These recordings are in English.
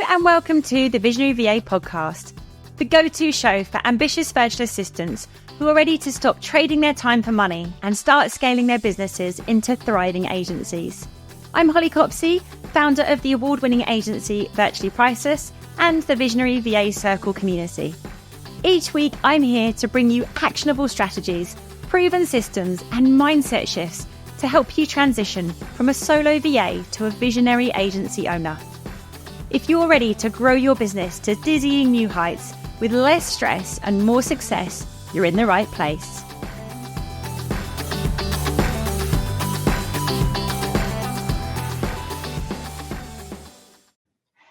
and welcome to the Visionary VA podcast, the go-to show for ambitious virtual assistants who are ready to stop trading their time for money and start scaling their businesses into thriving agencies. I'm Holly Copsey, founder of the award-winning agency Virtually Priceless and the Visionary VA Circle community. Each week, I'm here to bring you actionable strategies, proven systems, and mindset shifts to help you transition from a solo VA to a visionary agency owner. If you're ready to grow your business to dizzying new heights with less stress and more success, you're in the right place.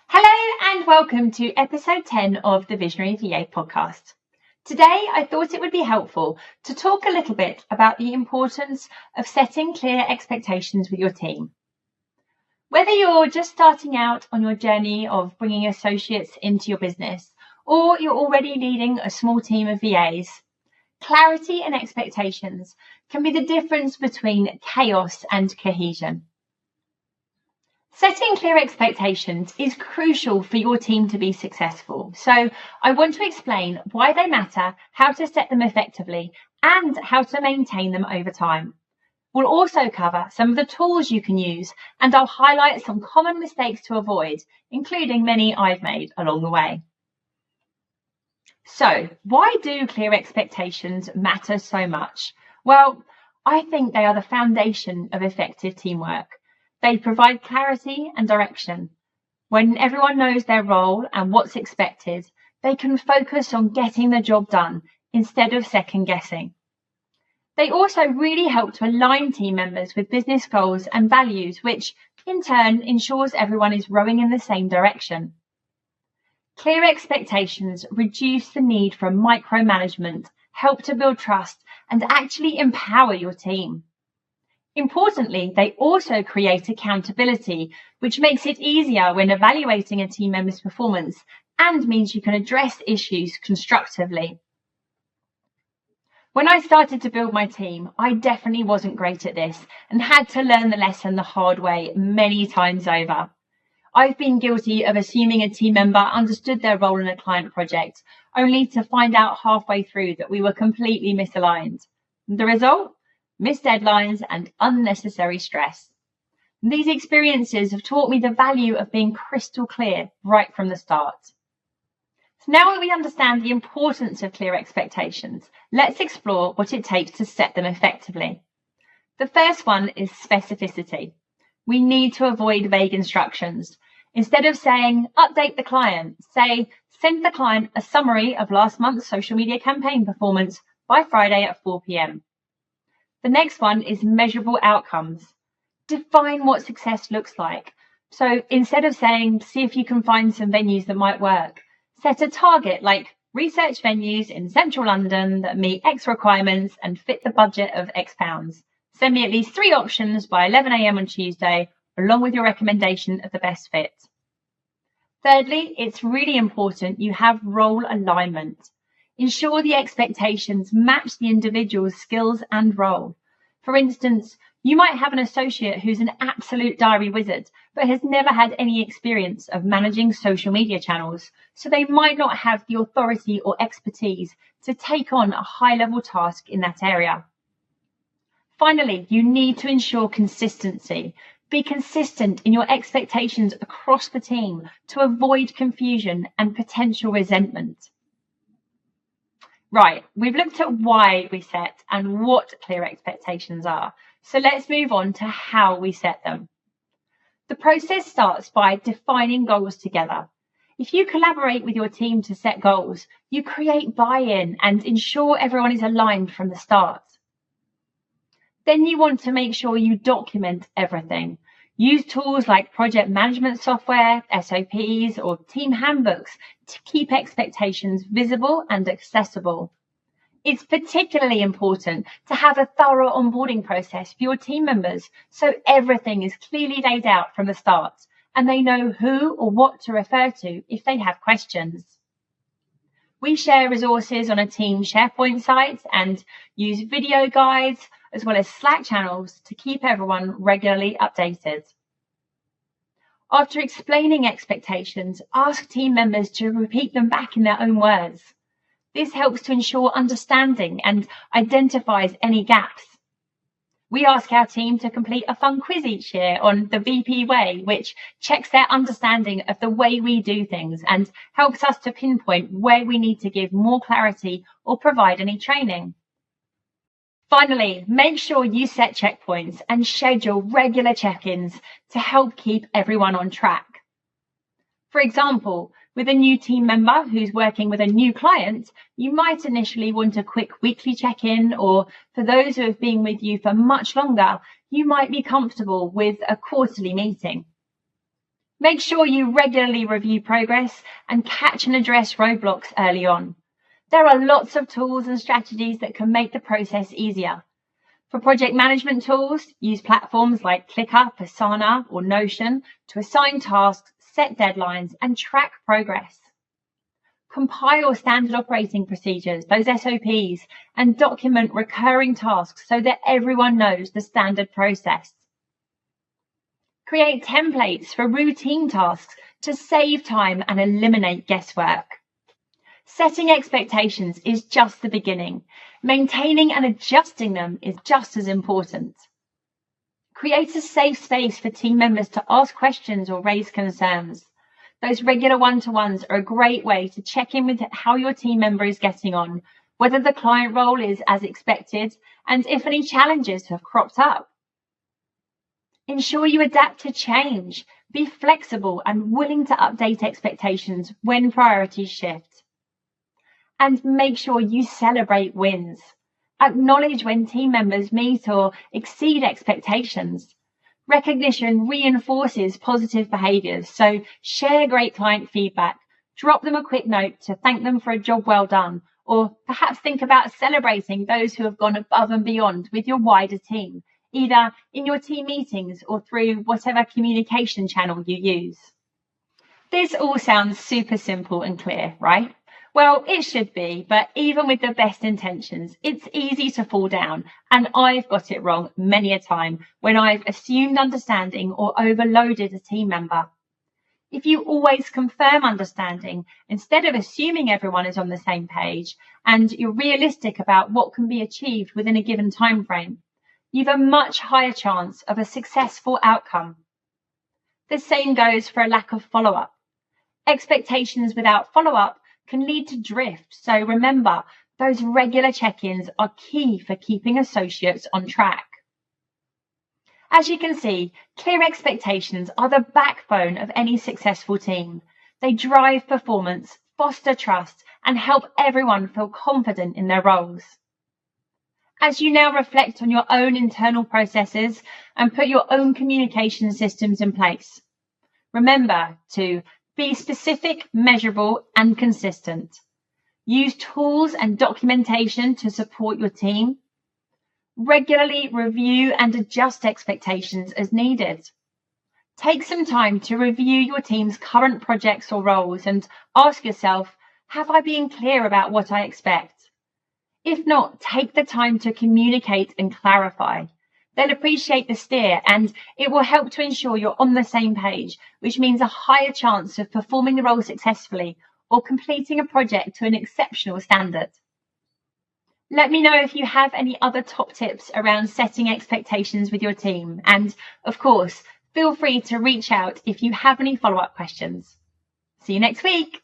Hello and welcome to episode 10 of the Visionary VA podcast. Today, I thought it would be helpful to talk a little bit about the importance of setting clear expectations with your team. Whether you're just starting out on your journey of bringing associates into your business, or you're already leading a small team of VAs, clarity and expectations can be the difference between chaos and cohesion. Setting clear expectations is crucial for your team to be successful. So I want to explain why they matter, how to set them effectively, and how to maintain them over time. We'll also cover some of the tools you can use, and I'll highlight some common mistakes to avoid, including many I've made along the way. So, why do clear expectations matter so much? Well, I think they are the foundation of effective teamwork. They provide clarity and direction. When everyone knows their role and what's expected, they can focus on getting the job done instead of second guessing. They also really help to align team members with business goals and values, which in turn ensures everyone is rowing in the same direction. Clear expectations reduce the need for micromanagement, help to build trust, and actually empower your team. Importantly, they also create accountability, which makes it easier when evaluating a team member's performance and means you can address issues constructively. When I started to build my team, I definitely wasn't great at this and had to learn the lesson the hard way many times over. I've been guilty of assuming a team member understood their role in a client project, only to find out halfway through that we were completely misaligned. The result? Missed deadlines and unnecessary stress. These experiences have taught me the value of being crystal clear right from the start. So now that we understand the importance of clear expectations, let's explore what it takes to set them effectively. The first one is specificity. We need to avoid vague instructions. Instead of saying, update the client, say, send the client a summary of last month's social media campaign performance by Friday at 4 p.m. The next one is measurable outcomes. Define what success looks like. So instead of saying, see if you can find some venues that might work, set a target like research venues in central London that meet X requirements and fit the budget of X pounds. Send me at least 3 options by 11 a.m. on Tuesday, along with your recommendation of the best fit. Thirdly, it's really important you have role alignment. Ensure the expectations match the individual's skills and role. For instance, you might have an associate who's an absolute diary wizard, but has never had any experience of managing social media channels, so they might not have the authority or expertise to take on a high-level task in that area. Finally, you need to ensure consistency. Be consistent in your expectations across the team to avoid confusion and potential resentment. Right, we've looked at why we set and what clear expectations are. So let's move on to how we set them. The process starts by defining goals together. If you collaborate with your team to set goals, you create buy-in and ensure everyone is aligned from the start. Then you want to make sure you document everything. Use tools like project management software, SOPs, or team handbooks to keep expectations visible and accessible. It's particularly important to have a thorough onboarding process for your team members so everything is clearly laid out from the start and they know who or what to refer to if they have questions. We share resources on a team SharePoint site and use video guides as well as Slack channels to keep everyone regularly updated. After explaining expectations, ask team members to repeat them back in their own words. This helps to ensure understanding and identifies any gaps. We ask our team to complete a fun quiz each year on the VP way, which checks their understanding of the way we do things and helps us to pinpoint where we need to give more clarity or provide any training. Finally, make sure you set checkpoints and schedule regular check-ins to help keep everyone on track. For example, with a new team member who's working with a new client, you might initially want a quick weekly check-in, or for those who have been with you for much longer, you might be comfortable with a quarterly meeting. Make sure you regularly review progress and catch and address roadblocks early on. There are lots of tools and strategies that can make the process easier. For project management tools, use platforms like ClickUp, Asana, or Notion to assign tasks, set deadlines, and track progress. Compile standard operating procedures, those SOPs, and document recurring tasks so that everyone knows the standard process. Create templates for routine tasks to save time and eliminate guesswork. Setting expectations is just the beginning. Maintaining and adjusting them is just as important. Create a safe space for team members to ask questions or raise concerns. Those regular one-to-ones are a great way to check in with how your team member is getting on, whether the client role is as expected, and if any challenges have cropped up. Ensure you adapt to change. Be flexible and willing to update expectations when priorities shift. And make sure you celebrate wins. Acknowledge when team members meet or exceed expectations. Recognition reinforces positive behaviours, so share great client feedback. Drop them a quick note to thank them for a job well done, or perhaps think about celebrating those who have gone above and beyond with your wider team, either in your team meetings or through whatever communication channel you use. This all sounds super simple and clear, right? Well, it should be, but even with the best intentions, it's easy to fall down, and I've got it wrong many a time when I've assumed understanding or overloaded a team member. If you always confirm understanding instead of assuming everyone is on the same page, and you're realistic about what can be achieved within a given time frame, you've a much higher chance of a successful outcome. The same goes for a lack of follow-up. Expectations without follow-up can lead to drift, so remember, those regular check-ins are key for keeping associates on track. As you can see, clear expectations are the backbone of any successful team. They drive performance, foster trust, and help everyone feel confident in their roles. As you now reflect on your own internal processes and put your own communication systems in place, remember to be specific, measurable, and consistent. Use tools and documentation to support your team. Regularly review and adjust expectations as needed. Take some time to review your team's current projects or roles and ask yourself, have I been clear about what I expect? If not, take the time to communicate and clarify. They'll appreciate the steer, and it will help to ensure you're on the same page, which means a higher chance of performing the role successfully or completing a project to an exceptional standard. Let me know if you have any other top tips around setting expectations with your team. And of course, feel free to reach out if you have any follow-up questions. See you next week.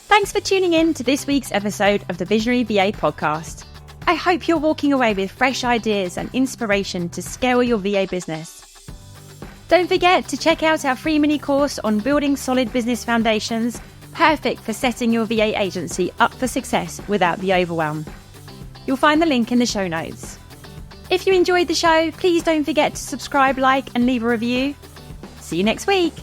Thanks for tuning in to this week's episode of the Visionary VA podcast. I hope you're walking away with fresh ideas and inspiration to scale your VA business. Don't forget to check out our free mini course on building solid business foundations, perfect for setting your VA agency up for success without the overwhelm. You'll find the link in the show notes. If you enjoyed the show, please don't forget to subscribe, like, and leave a review. See you next week.